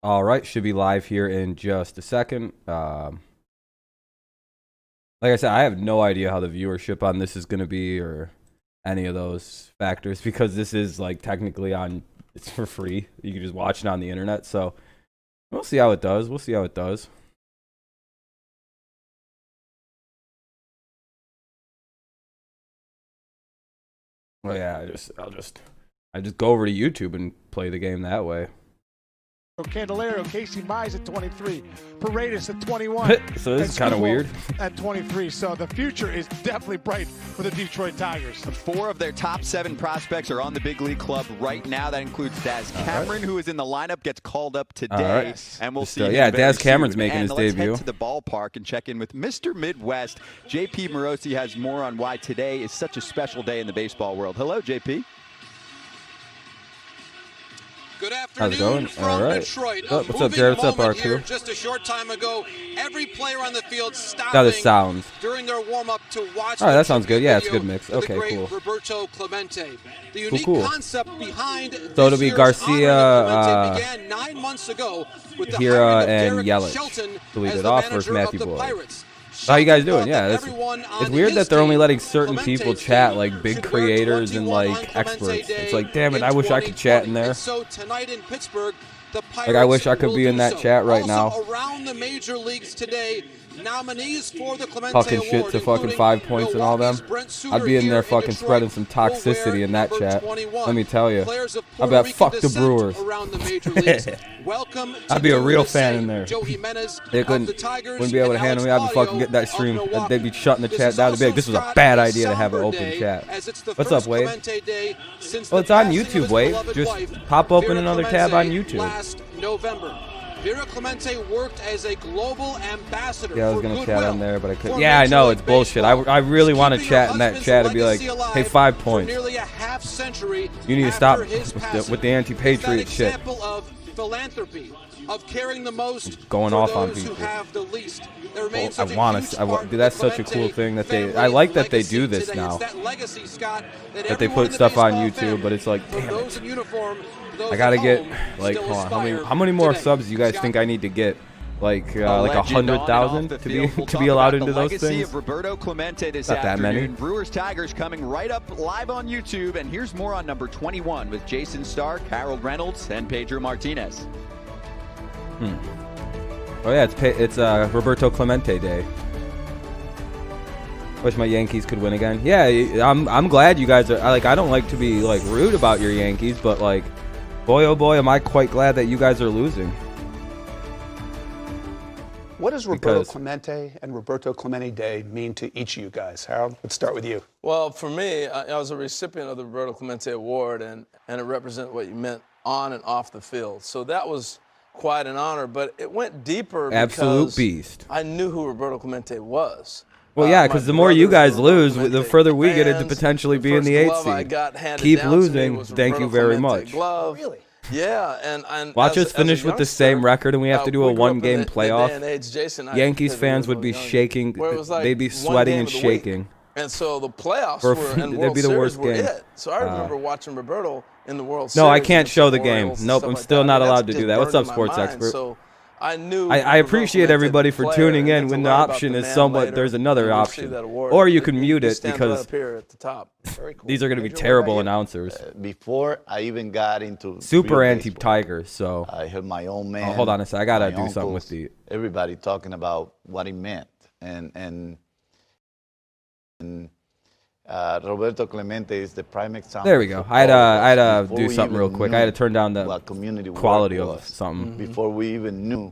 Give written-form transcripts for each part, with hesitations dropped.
All right, should be live here in just a second. Like I said, I have no idea how the viewership on this is going to be or any of those factors because this is like technically on, it's for free. You can just watch it on the internet. So we'll see how it does. We'll see how it does. Oh yeah, I just go over to YouTube and play the game that way. Candelario, Casey Mize at 23, Paredes at 21. So this is kind of weird. At 23, so the future is definitely bright for the Detroit Tigers. 4 of their top 7 prospects are on the big league club right now. That includes DAZ Cameron, who is in the lineup, gets called up today, and we'll see. Yeah, DAZ Cameron's making his debut. Let's head to the ballpark and check in with Mr. Midwest. JP Morosi has more on why today is such a special day in the baseball world. Hello, JP. Good afternoon from Detroit. What's up, Jared? What's up, R2? Just a short time ago, every player on the field stopping during their warm-up to watch. All right, that sounds good. Yeah, it's a good mix. Okay, cool. Roberto Clemente. The unique concept behind so it'll be Garcia, began 9 months ago with the Hira, and Yelich to lead it off versus Matthew Boyd. How you guys doing? Yeah, it's weird that they're only letting certain people chat, like big creators and like experts. It's like, damn it, I wish I could chat in there. So tonight in Pittsburgh, the like I wish I could be in that chat right now. Around the major leagues today, nominees for the Clemente Talking shit to fucking 5 points and all them. I'd be in there fucking spreading some toxicity in that chat. Let me tell you. I'd be like, fuck the Brewers. I'd be a real fan in there. They wouldn't be able to handle me. I'd be fucking getting that stream. They'd be shutting the chat down. They'd be like, this was a bad idea to have an open chat. What's up, Wade? Well, it's on YouTube, Wade. Just pop open another tab on YouTube. Last November. Vera Clemente worked as a global ambassador. Yeah, I was gonna chat on there, but I couldn't. Yeah, I know it's bullshit. I really want to chat in that chat and be like, hey, 5 points. You need to stop with the anti-patriot shit. Of philanthropy, of caring the most going off on people. I want to. Dude, that's such a cool thing that they. I like that they do this now. That they put stuff on YouTube, but it's like, damn it. I gotta get like, hold on, how many more subs do you guys think I need to get? Like 100,000 to be allowed into those things? Roberto Clemente this Not that many. Brewers Tigers coming right up live on YouTube, and here's more on number 21 with Jason Stark, Harold Reynolds, and Pedro Martinez. Oh yeah, it's Roberto Clemente Day. Wish my Yankees could win again. Yeah, I'm glad you guys are like. I don't like to be like rude about your Yankees, but like, boy oh boy, am I quite glad that you guys are losing. What does Roberto Clemente and Roberto Clemente Day mean to each of you guys? Harold, let's start with you. Well, for me, I was a recipient of the Roberto Clemente Award, and it represented what you meant on and off the field. So that was quite an honor, but it went deeper Absolute beast. I knew who Roberto Clemente was. Well, yeah, because the more you guys lose, the further we get into potentially being the 8th seed. Keep losing. Thank you very much. Really? Yeah, and watch us finish with the same record, and we have to do a one-game playoff. Yankees fans would be shaking. They'd be sweating and shaking. And so the playoffs were and World Series were it. So I remember watching Roberto in the World Series. No, I can't show the game. Nope, I'm still not allowed to do that. What's up, sports expert? So I knew. I appreciate everybody for tuning in when the option is somewhat. There's another option, or you can mute it because these are going to be terrible announcers. Before I even got into super anti-Tigers, so I heard my own man. Oh, hold on a second, I gotta do something with the everybody talking about what he meant, and Roberto Clemente is the prime example. There we go. I had to do something real quick. I had to turn down the quality of something before we even knew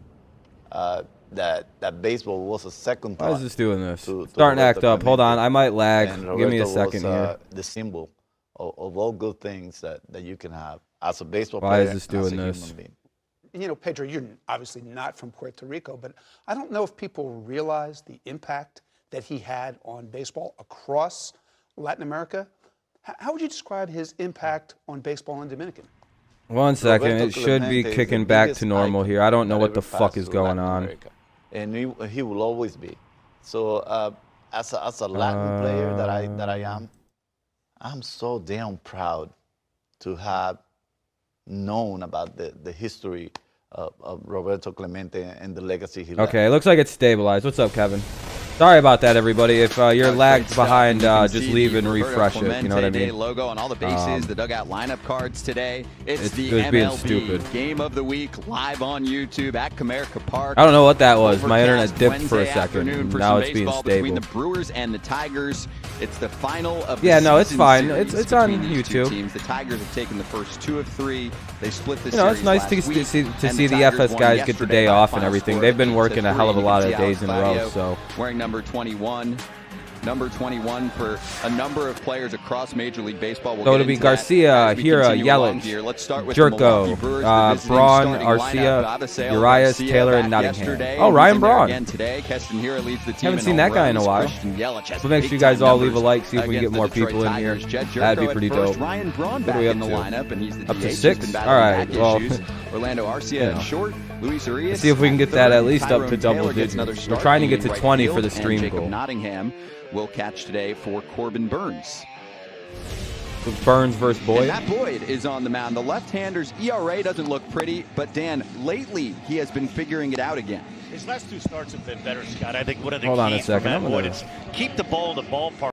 that baseball was a second thought. Why is this doing this? Starting to act up. Hold on, I might lag. Give me a second here. The symbol of all good things that you can have as a baseball player. Why is this doing this? You know, Pedro, you're obviously not from Puerto Rico, but I don't know if people realize the impact that he had on baseball across Latin America. How would you describe his impact on baseball in Dominican? One second, it should be kicking back to normal here. I don't know what the fuck is going on. And he will always be. So as a Latin player that I am, I'm so damn proud to have known about the history Roberto Clemente and the legacy he left. Okay, it looks like it's stabilized. What's up, Kevin? Sorry about that, everybody. If you're lagged behind, just leave and refresh it. You know what I mean? Logo on all the bases, the dugout lineup cards today. It's the it was being MLB stupid. Game of the Week live on YouTube at Comerica Park. I don't know what that was. My Overcast internet dipped for a Wednesday second. afternoon for Now some it's being baseball between stable. the Brewers and the Tigers. It's the final of the Yeah, no, it's season fine. series It's on between these two YouTube. teams. The Tigers have taken the first 2 of 3. They split the You know, it's series nice last to week, see and the Tigers FS won guys get the yesterday day by a off and final everything. score They've been 8-3. working a hell of a lot of days in a row. Claudio So wearing number 21. Number 21 for a number of players across Major League Baseball. We'll So get it'll be into that Garcia, as we Hira, continue along Yelich, here. Let's start with the Milwaukee Jerko, Brewers, the visiting Braun, starting Arcia, lineup. Avasale, Urias, Garcia Taylor, back and Nottingham. yesterday, Oh, and Ryan he's in there Braun. again today. Keston Hira leads the team. Haven't in seen home that guy in a runs. while. Christian Yelich has So make sure you big-time guys all leave a numbers like, see if we can get against more the Detroit people in here. Tigers. Jed That'd be Jerko pretty at first. dope. Ryan Braun What back are we in up the to? lineup, and he's the Up to DH. He's 6? been All battling right, back well, issues. Orlando Arcia you know. at short. Luis Urias. Let's see if we can get that at least up to Tyrone double Taylor gets another digits. We're start trying to get in to right 20 for field, the stream and Jacob goal. Nottingham will catch today for Corbin Burns. Burns versus And Boyd. Matt Boyd is on the mound. The left-hander's ERA doesn't look pretty, but Dan, lately he has been figuring it out again. His last 2 starts have been better, Scott. I think one of the Hold on a keys for second, Matt I'm Boyd gonna- is keep the ball in the ballpark.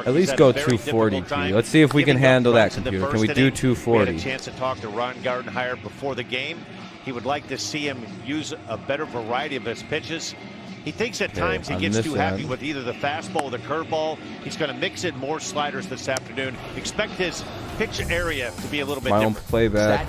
At least go 240. Let's see if we can handle that, computer. Can we do 240? We had a chance to talk to Ron Gardenhire before the game. He would like to see him use a better variety of his pitches. He thinks at times he on gets this too happy end. with either the fastball or the curveball. He's going to mix in more sliders this afternoon. Expect his pitch area to be a little bit My own different. playback.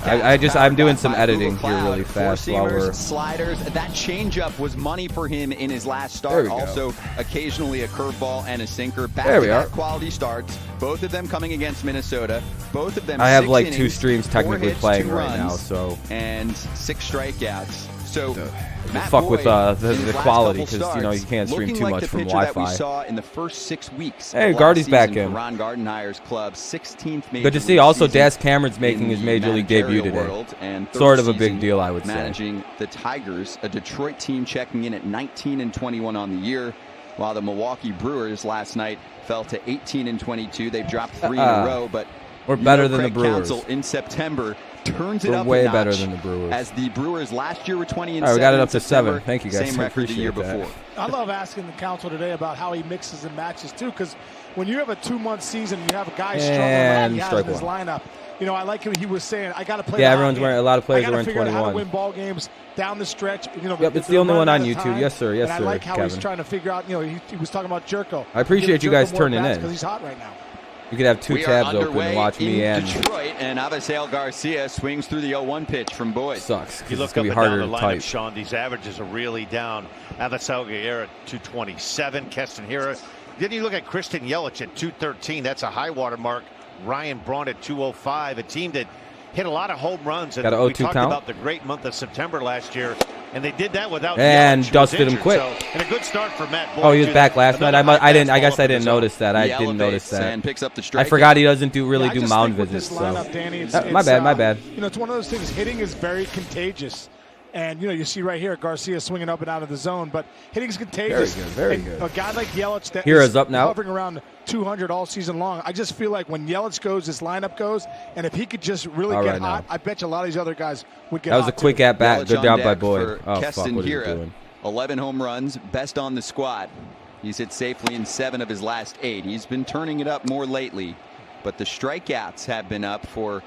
I'm doing some editing here really fast while we're. Sliders. That changeup was money for him in his last There start. we go. Also, occasionally a curveball and a sinker. There we are. Back-to-back quality starts. Both of them coming against Minnesota. Both of them. I have 6 like 2 innings, streams 4 technically hits, playing 2 right now, runs, so and 6 strikeouts. So Matt fuck with Boyd, the in his last quality couple because you know you can't stream looking too like much the from pitcher that we Wi-Fi. saw in the first 6 weeks. Hey, of Gardy's last back season in. for Ron Gardenhire's club, 16th major Good to see. league Also, season DAZ Cameron's making in his the major league debut managerial today. world, and Sort of third a big season deal, I would say. managing the Tigers, a Detroit team checking in at 19-21 on the year, while the Milwaukee Brewers last night fell to 18-22. They've dropped 3 in a row, but We're better than Craig the Brewers. Counsell in September turns it We're up way a notch, better than the Brewers. as the Brewers last year were 20-7. All right, we got it up to September, 7. Thank you, guys. Same I record the year appreciate that. before. I love asking the council today about how he mixes and matches too, because when you have a 2-month season, you have a guy struggling And like he has strike in his one. lineup. You know, I like what he was saying. I got to play. Yeah, the everyone's hot wearing. game. A lot of players I are gotta wearing figure out how to 21. win ball games down the stretch. You know, Yep, it's the only one on YouTube. Yes, sir. Yes, and sir, I like how he's Kevin. trying to figure out. You know, he was talking about Jerko. I appreciate you guys turning in. because he's hot right now. You could have 2 We are tabs open underway and watch me in and Detroit, and Avasale Garcia swings through the 0-1 pitch from Boyd. sucks. 'Cause You it's look gonna up be and harder down to the lineup, type. Sean. These averages are really down. Avasale Garcia 227, Keston Hira. Then you look at Christian Yelich at 213. That's a high water mark. Ryan Braun at 205. A team that hit a lot of home runs. And Got a we 0-2 talked count. about the great month of September last year, and they did that without And Yelich, who was dusted him injured. quick. So, and a good start for Matt Boyd. Oh, he was too. back last night. Another I didn't. I fastball guess up I in didn't the zone. notice that. I He didn't notice elevates that. and picks up the I strike. forgot he doesn't really I do just mound think with visits. this So lineup, Danny, my bad. My bad. You know, it's one of those things. Hitting is very contagious. And, you know, you see right here, Garcia swinging up and out of the zone, but hitting's contagious. Very good. A guy like Yelich that Hira's is up now. hovering around 200 all season long. I just feel like when Yelich goes, this lineup goes, and if he could just really All get right hot, now. I bet you a lot of these other guys would get That was hot a quick too. at bat. Yelich Good on job by deck Boyd. for Oh fuck! Keston What are you Hira. doing? 11 home runs, best on the squad. He's hit safely in 7 of his last 8. He's been turning it up more lately, but the strikeouts have been up for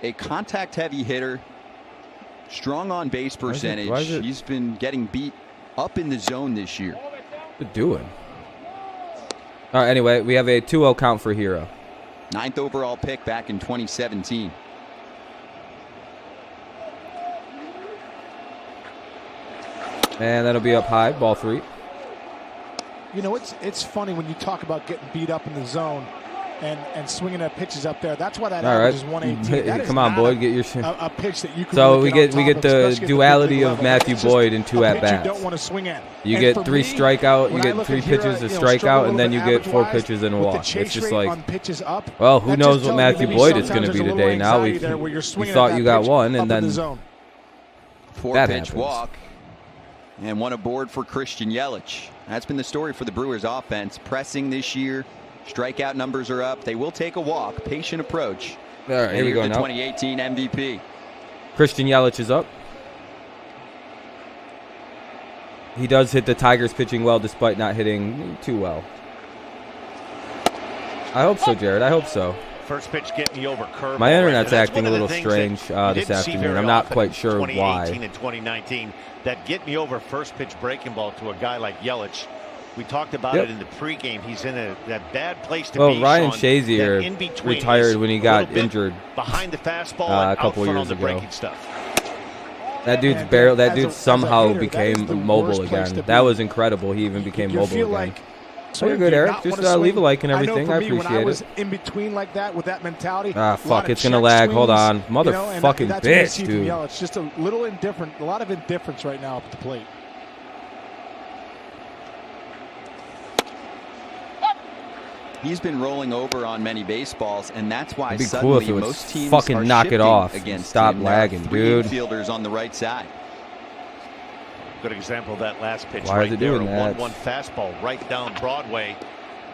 a contact-heavy hitter. Strong on base percentage. why is it- He's been getting beat up in the zone this year. What you doing? All right. Anyway, we have a 2-0 count for Hira. 9th overall pick back in 2017. And that'll be up high. Ball 3. You know, it's funny when you talk about getting beat up in the zone and swinging at pitches up there. That's why that All average right. is 118. That is Come on, not Boyd. Get your. a pitch that you can So really we on get top of, the especially at the duality big of level. Matthew It's just Boyd in 2 a at pitch bats. You don't want to swing at. You And get for 3 me, strikeout. You when I get look 3 at Hira, pitches, a you know, struggle strikeout, a and then little you bit get 4 average-wise, pitches and a with the walk. It's chase just rate like, on pitches up, well, who that knows just what tells me Matthew maybe Boyd is sometimes going to be there's a today? little Now anxiety there where you're we swinging thought at you that got pitch one, up and in the then zone. 4-pitch happens. walk. And 1 aboard for Christian Yelich. That's been the story for the Brewers offense. Pressing this year. Strikeout numbers are up. They will take a walk. Patient approach. all right, here we go the now. 2018 MVP. Christian Yelich is up. he does hit the Tigers pitching well despite not hitting too well. I hope so, Jared. I hope so. First pitch getting the over curve. My internet's acting a little strange this afternoon. I'm not quite sure why. 2018 and 2019, that get me over first pitch breaking ball to a guy like Yelich. We talked about it in the pregame. He's in that bad place to be. Well, Ryan Shazier retired when he got injured behind the fastball a couple years ago. Stuff. That dude's barely. That dude somehow became mobile again. That was incredible. He even became mobile again. So you're good, Eric. Just leave a like and everything. I appreciate when I was it. in between like that with that mentality. Ah, fuck. It's going to lag. Hold on. Motherfucking bitch, dude. It's just a little indifferent. A lot of indifference right now up at the plate. He's been rolling over on many baseballs, and that's why It'd be suddenly cool if it most teams fucking are knock it off. Against Stop him. lagging, dude. Fielders on the right side. Good example of that last pitch. Why right is it there. doing that? 1-1 fastball right down Broadway,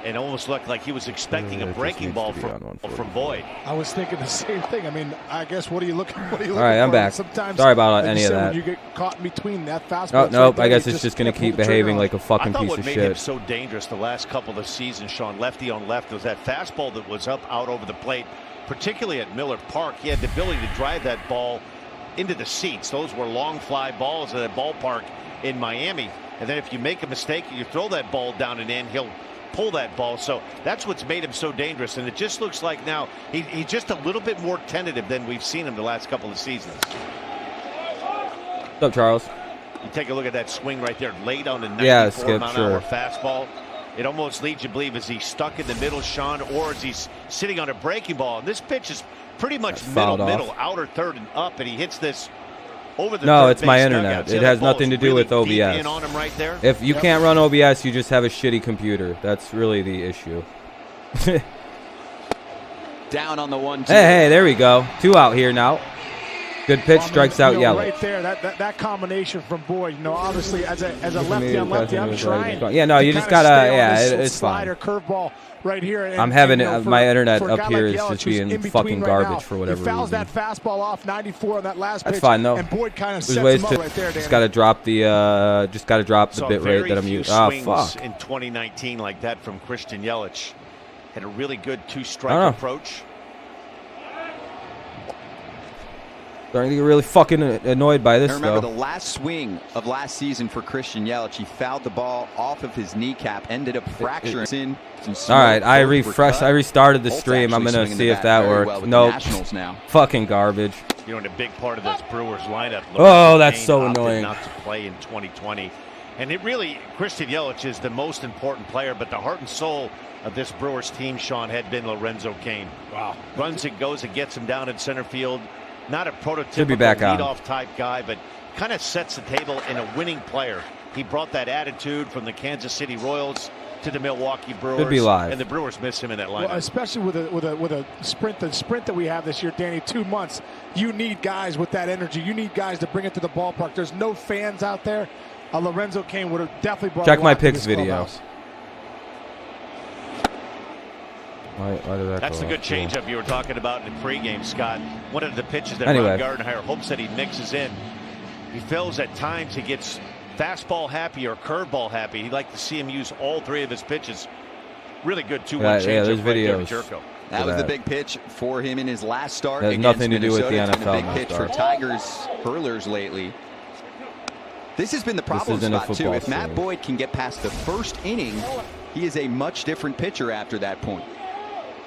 and almost looked like he was expecting a breaking ball from Boyd. I was thinking the same thing. I mean, I guess what are you looking? All right, I'm back. Sometimes, sorry about like any of that. When you get caught in between that fastball. Oh, nope. I guess it's just going to keep behaving like a fucking piece of what made shit. him so dangerous the last couple of seasons, Sean, lefty on left, was that fastball that was up out over the plate, particularly at Miller Park. He had the ability to drive that ball into the seats. Those were long fly balls at that ballpark in Miami. And then if you make a mistake, you throw that ball down and in, he'll pull that ball. So that's what's made him so dangerous. And it just looks like now he's just a little bit more tentative than we've seen him the last couple of seasons. What's up, Charles? You take a look at that swing right there, laid on the 94 mile an hour fastball. It almost leads you to believe, is he stuck in the middle, Sean, or is he sitting on a breaking ball? And this pitch is pretty much middle, outer third and up, and he hits this over the No, it's my internet. It has nothing to do with OBS. In on him right there. If you can't run OBS, you just have a shitty computer. That's really the issue. Down on the 1-2. Hey, there we go. 2 out here now. Good pitch, strikes out Yelich. Right there, that combination from Boyd. You know, obviously as a lefty on lefty, I'm trying. Yeah, no, you just gotta. Yeah, it's slider fine. curveball right here. And, I'm having my internet for up here like is Yelich, just being fucking right garbage now, for whatever he fouls reason. that fastball off 94 on that last pitch. That's fine though. And Boyd kind of There's sets ways him to up right there. just gotta drop the bit rate that I'm using. Oh fuck! In 2019 like that from Christian Yelich, had a really good 2-strike approach. Starting to get really fucking annoyed by this, I remember though. the last swing of last season for Christian Yelich. He fouled the ball off of his kneecap, ended up fracturing. All right, I restarted the stream. I'm gonna see if that worked. Nope. Fucking garbage. You know, in a big part of this Brewers lineup. Oh, that's so annoying. Not to play in 2020, and it really, Christian Yelich is the most important player, but the heart and soul of this Brewers team, Sean, had been Lorenzo Cain. Wow. Runs and goes and gets him down in center field. Not a prototypical leadoff type guy, but kind of sets the table in a winning player. He brought that attitude from the Kansas City Royals to the Milwaukee Brewers. Could be live. And the Brewers miss him in that lineup. Well, especially with a sprint, the sprint that we have this year, Danny, 2 months. You need guys with that energy. You need guys to bring it to the ballpark. There's no fans out there. Lorenzo Cain would have definitely brought. Check my picks picks video. Why did that That's go the good off? changeup you were talking about in the pregame, Scott. One of the pitches that Ron Gardenhire hopes that he mixes in. He feels at times he gets fastball happy or curveball happy. He'd like to see him use all 3 of his pitches. Really good 2-1 changeup. Yeah, there's videos. videos. That was the big pitch for him in his last start. Has nothing to do with the NFL. It's been a big pitch for Tigers hurlers lately. This has been the problem spot too. If Matt Boyd can get past the first inning, he is a much different pitcher after that point.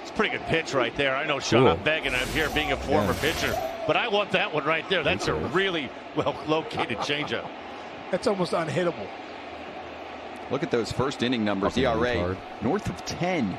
It's a pretty good pitch right there. I know, Sean, I'm begging. I'm here being a former pitcher, but I want that one right there. That's a really well-located changeup. That's almost unhittable. Look at those first inning numbers. ERA north of 10.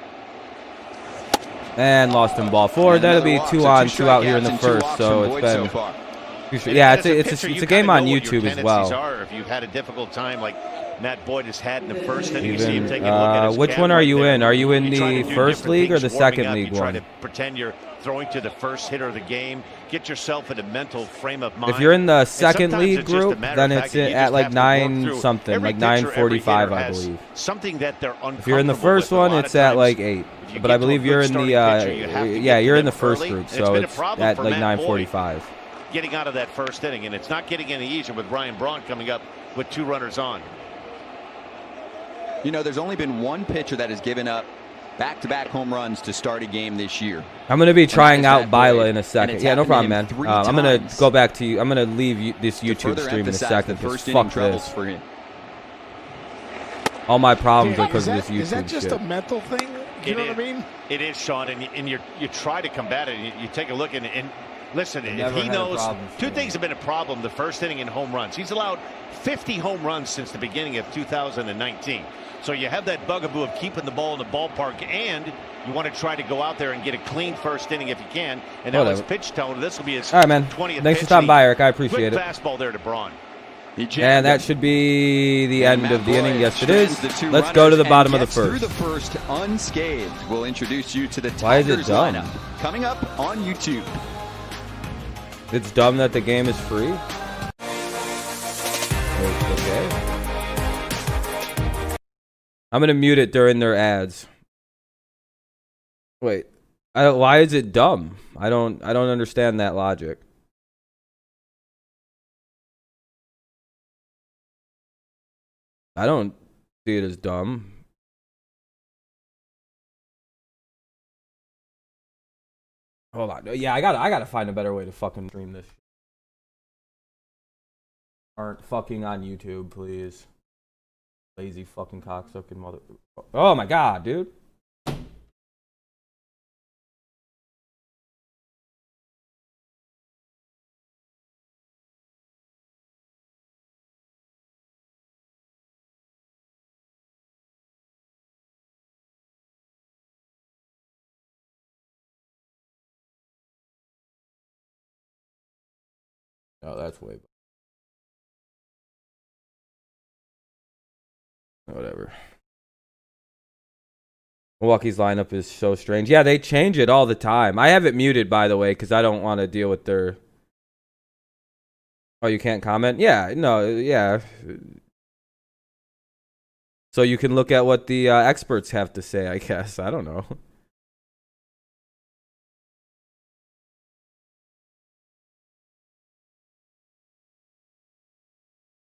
And lost in ball 4. That'll be 2 on, 2 out here in the first. So it's been. Yeah, it's a game on YouTube as well. If you've had a difficult time like Matt Boyd has had in the first inning, you see him take a look at his which one are you in? Are you in the first league or the second league one? You try to pretend you're throwing to the first hitter of the game. Get yourself in a mental frame of mind. If you're in the second league group, then it's at like 9 something, like 9:45, I believe. Something that they're uncomfortable. If you're in the first one, it's at like 8. But I believe you're in the you're in the first group, so it's at like 9:45. Getting out of that first inning, and it's not getting any easier with Ryan Braun coming up with 2 runners on. You know, there's only been one pitcher that has given up back-to-back home runs to start a game this year. I'm going to be trying out Bila in a second. Yeah, no problem, man. I'm going to go back to you. I'm going to leave this YouTube stream in a second because fuck this. For him. All my problems are because of this YouTube shit. Is that just a mental thing? You know what I mean? It is, Sean, and you try to combat it. You take a look and listen, if he knows, two things have been a problem the first inning in home runs. He's allowed 50 home runs since the beginning of 2019. So you have that bugaboo of keeping the ball in the ballpark, and you want to try to go out there and get a clean first inning if you can. And now his pitch tone, this will be his 20th All right, man. Thanks for stopping by, Eric. I appreciate it. Fastball there to Braun. And that should be the end of the inning. Yes, it is. Let's go to the bottom of the first. Through the first unscathed. We'll introduce you to the Why is it Tigers dumb? lineup coming up on YouTube. It's dumb that the game is free. Okay. I'm gonna mute it during their ads. Wait, why is it dumb? I don't understand that logic. I don't see it as dumb. Hold on. Yeah, I gotta find a better way to fucking stream this. Aren't fucking on YouTube, please. Lazy fucking cocksucking mother. Oh my god, dude. Oh, that's way better. Whatever. Milwaukee's lineup is so strange. Yeah, they change it all the time. I have it muted, by the way, because I don't want to deal with their... Oh, you can't comment? Yeah, no, yeah. So you can look at what the experts have to say, I guess. I don't know.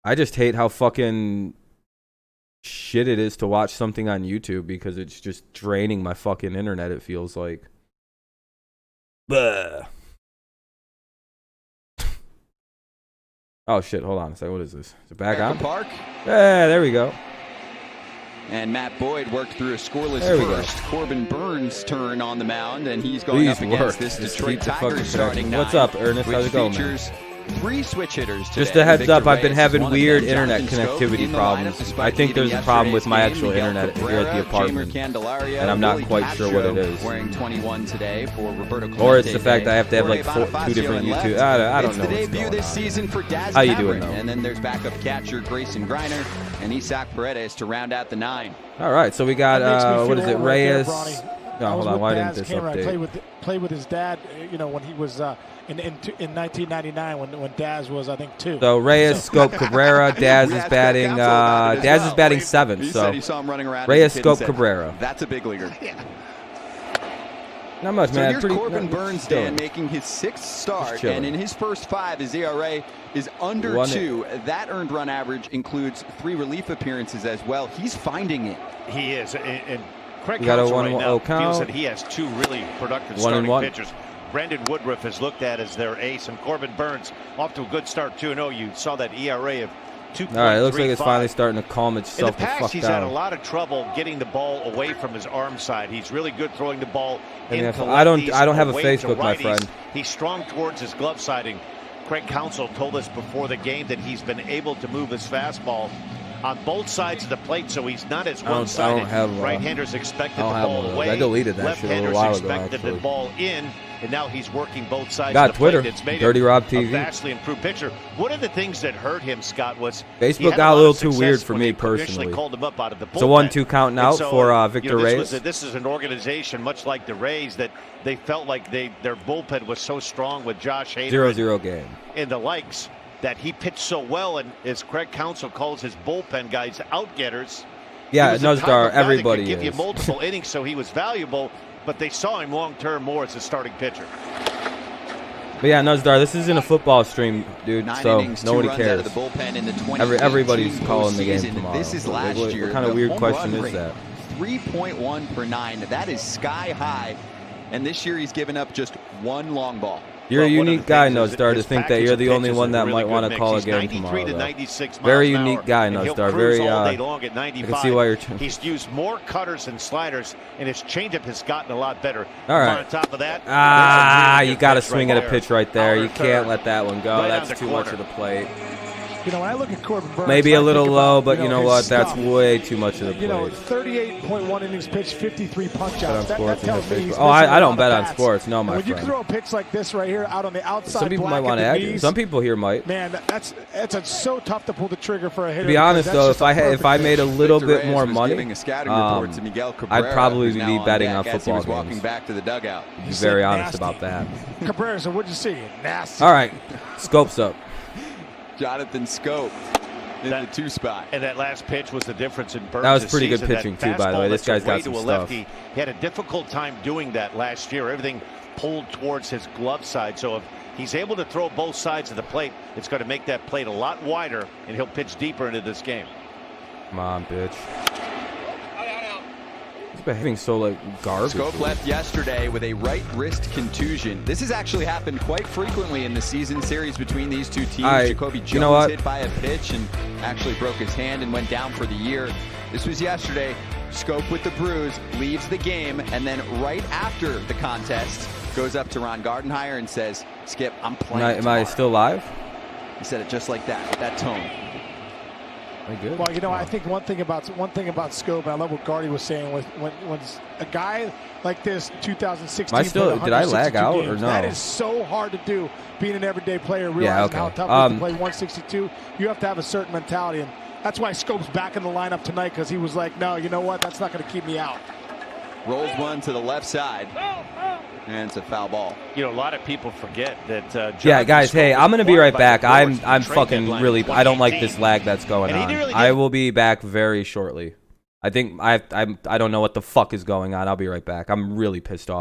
I just hate how fucking shit it is to watch something on YouTube because it's just draining my fucking internet, it feels like. Buh. Oh shit, hold on a second. What is this? Is it back on? Park. Yeah, there we go. And Matt Boyd worked through a scoreless first. Corbin Burns' turn on the mound, and he's going up against this Detroit Tigers starting nine. What's up, Ernest? How's it going, man? 3 switch hitters today. Just a heads up, I've been having weird internet connectivity problems. I think there's a problem with my actual internet here at the apartment, and I'm not quite sure what it is. Wearing 21 today for Roberto or it's the fact I have to have like 2 different YouTube. I don't know what's going this season for DAZ How you doing, though? And then there's backup catcher Grayson Griner and Isaac Paredes to round out the 9. All right, so we got what is it, Reyes? No, hold on. Why didn't this update? I played with his dad, you know, when he was in 1999 when Daz was, I think, 2. So Reyes, Scope, Cabrera, Daz is batting. Daz is batting 7. So he saw him running around Reyes, Scope, Cabrera. That's a big leaguer. Not much, man. Here's Corbin Burns, Dan, making his 6th start, and in his first 5, his ERA is under 2. That earned run average includes 3 relief appearances as well. He's finding it. He is, and Craig got a Counsell 1-0 right now count. feels that he has 2 really productive starting pitchers. Brandon Woodruff is looked at as their ace, and Corbin Burns off to a good start 2-0. You saw that ERA of 2.35. All right, it looks like it's finally starting to calm itself the fuck down. In the past, he's had a lot of trouble getting the ball away from his arm side. He's really good throwing the ball in I don't have a Facebook, my friend. He's strong towards his glove siding. Craig Counsell told us before the game that he's been able to move his fastball on both sides of the plate, so he's not as one-sided. Right-handers expected the ball away. I deleted that shit a little while ago, expected the ball in, and now he's working both sides got of the Twitter. plate. It's made Dirty Rob TV. a vastly improved pitcher. One of the things that hurt him, Scott, was Facebook got a little too weird for me personally. Called him up out of the bullpen. So 1-2 counting out for Victor Reyes. This is an organization much like the Rays that they felt like their bullpen was so strong with Josh Hader 0-0 game and the likes, that he pitched so well, and as Craig Counsell calls his bullpen guys outgetters. Yeah, Nuzdar, everybody give you multiple innings, so he was valuable, but they saw him long term more as a starting pitcher. But yeah, Nuzdar, this isn't a football stream, dude. 9 So innings, 2 nobody runs out cares. of the bullpen in the 2018 Everybody's calling the game postseason. tomorrow. This is So last year. What kind of The weird home question run is rate, that? 3.1 per 9. That is sky high. And this year he's given up just 1 long ball. You're a unique guy, Nuzdar, to think that you're the only one that might want to call a game tomorrow. Very unique guy, Nuzdar. Very, I can see why you're. He's used more cutters and sliders, and his changeup has gotten a lot better. All right. On top of that, you got to swing at a pitch right there. You can't let that one go. That's too much of the plate. You know, when I look at Corbin Burnes, Maybe a little low, but you you know his what? That's stuff. way too much of the plate. You know, 38.1 innings pitched, 53 punch Bet on outs. That sports and tells hit me baseball. he's Oh, missing I a don't lot bet of on bats. sports. No, my when friend. you throw a pitch like this right here out on the outside, Some people black might want to at add the it. knees, Some people here might. Man, it's so tough to pull the trigger for a hitter. To be honest, though, if I made a little Victor bit more Reyes was money, giving a scouting report to Miguel Cabrera, I'd probably who's now be on betting deck on as he football was walking games. back to the dugout. Be very honest about that. Cabrera, so what'd you see? Nasty. All right, scopes up. Jonathan Scope in the 2 spot. And that last pitch was the difference in Burnes' That was pretty good season. pitching, That too, by the way. fastball This that's guy's got away some to a stuff. lefty. He had a difficult time doing that last year. Everything pulled towards his glove side. So if he's able to throw both sides of the plate, it's going to make that plate a lot wider, and he'll pitch deeper into this game. Come on, bitch. He's behaving so like garbage. Scope left yesterday with a right wrist contusion. This has actually happened quite frequently in the season series between these two teams. Jacoby Jones you know what? hit by a pitch and actually broke his hand and went down for the year. This was yesterday. Scope with the bruise, leaves the game, and then right after the contest goes up to Ron Gardenhire and says, "Skip, I'm playing Am I still live? He said it just like that tone. Am I good? Well, you know, I think one thing about Scope, and I love what Gardy was saying, was when a guy like this, 2016, did I lag out or no? That is so hard to do, being an everyday player, realizing how tough it is to play 162. You have to have a certain mentality, and that's why Scope's back in the lineup tonight, because he was like, no, you know what, that's not going to keep me out. Rolls one to the left side. And it's a foul ball. You know, a lot of people forget that. Yeah, guys. Hey, I'm gonna be right back. I'm fucking really. I don't like this lag that's going on. I will be back very shortly. I think I don't know what the fuck is going on. I'll be right back. I'm really pissed off.